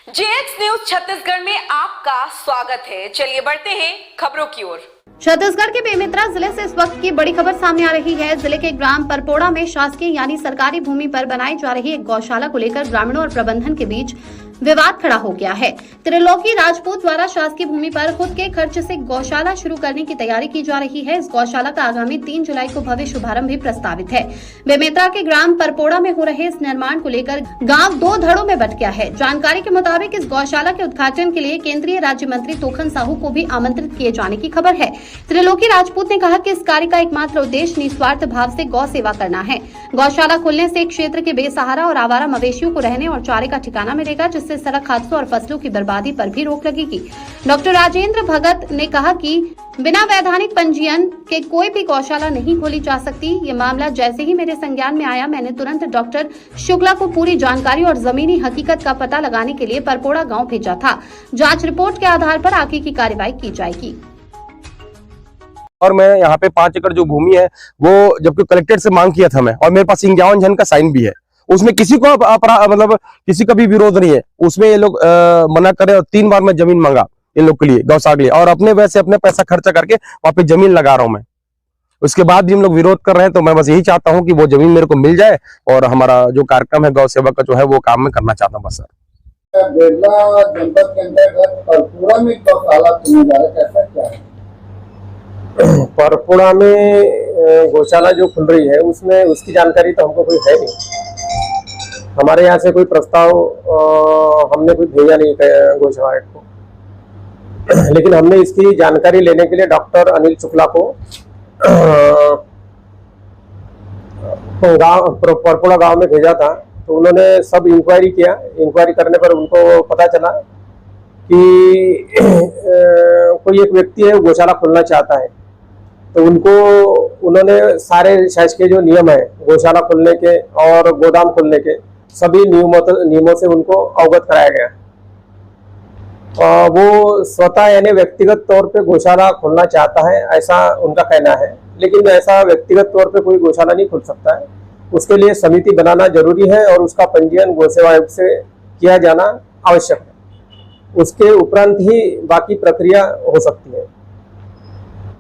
JX news Chhattisgarh में आपका स्वागत है। चलिए बढ़ते हैं खबरों की ओर। छत्तीसगढ़ के बेमेतरा जिले से इस वक्त की बड़ी खबर सामने आ रही है। जिले के ग्राम परपोड़ा में शासकीय यानी सरकारी भूमि पर बनाई जा रही एक गौशाला को लेकर ग्रामीणों और प्रबंधन के बीच विवाद खड़ा हो गया है। त्रिलोकी राजपूत द्वारा शासकीय भूमि पर खुद के खर्च से गौशाला शुरू करने की तैयारी की जा रही है। इस गौशाला का आगामी 3 जुलाई को भव्य शुभारंभ भी प्रस्तावित है। बेमेतरा के ग्राम परपोड़ा में हो रहे इस निर्माण को लेकर गांव 2 धड़ों में बंट गया है। जानकारी के मुताबिक इस गौशाला के उद्घाटन के लिए केंद्रीय राज्य मंत्री तोखन साहू को भी आमंत्रित किए जाने की खबर है। त्रिलोकी राजपूत ने कहा कि इस कार्य का एकमात्र उद्देश्य निस्वार्थ भाव से गौ सेवा करना है। गौशाला खुलने से क्षेत्र के बेसहारा और आवारा मवेशियों को रहने और चारे का ठिकाना मिलेगा, जिससे सड़क हादसों और फसलों की बर्बादी पर भी रोक लगेगी। डॉक्टर राजेंद्र भगत ने कहा कि बिना वैधानिक पंजीयन के कोई भी गौशाला नहीं खोली जा सकती। ये मामला जैसे ही मेरे संज्ञान में आया, मैंने तुरंत डॉक्टर शुक्ला को पूरी जानकारी और जमीनी हकीकत का पता लगाने के लिए परपोड़ा गांव भेजा था। जांच रिपोर्ट के आधार पर आगे की कार्रवाई की जाएगी। और मैं यहाँ पे 5 एकड़ जो भूमि है वो जबकि कलेक्टर से मांग किया था मैं, और मेरे पास 51 जन का साइन भी है। उसमें किसी को मतलब किसी का भी विरोध नहीं है। उसमें ये लोग मना करे और 3 बार मैं जमीन मांगा इन लोग के लिए, गौशाला के लिए, और अपने वैसे अपने पैसा खर्चा करके वहां पे जमीन लगा रहा हूं मैं। उसके बाद भी हम लोग विरोध कर रहे हैं, तो मैं बस यही चाहता हूं कि वो जमीन मेरे को मिल जाए और हमारा जो कार्यक्रम है गौ सेवा का जो है वो काम मैं करना चाहता हूँ बस सर। बेरला जनपद के अंतर्गत परपुड़ा में गौशाला खुलने जा रहा है, कैसा क्या है? परपुड़ा में गौशाला जो खुल रही है उसमें उसकी जानकारी तो हमको कोई है नहीं। हमारे यहाँ से कोई प्रस्ताव हमने कोई भेजा नहीं गौशाला को, लेकिन हमने इसकी जानकारी लेने के लिए डॉक्टर अनिल शुक्ला को परपुड़ा गांव में भेजा था। तो उन्होंने सब इंक्वायरी किया। इंक्वायरी करने पर उनको पता चला कि कोई एक व्यक्ति है गौशाला खोलना चाहता है। तो उन्होंने सारे शासकीय जो नियम है गौशाला खोलने के और गोदाम खोलने के सभी नियमों से उनको अवगत कराया गया। वो स्वतः यानी व्यक्तिगत तौर पे गौशाला खोलना चाहता है, ऐसा उनका कहना है। लेकिन ऐसा व्यक्तिगत तौर पे कोई गौशाला नहीं खोल सकता है। उसके लिए समिति बनाना जरूरी है और उसका पंजीयन गौ सेवा आयोग से किया जाना आवश्यक है। उसके उपरांत ही बाकी प्रक्रिया हो सकती है।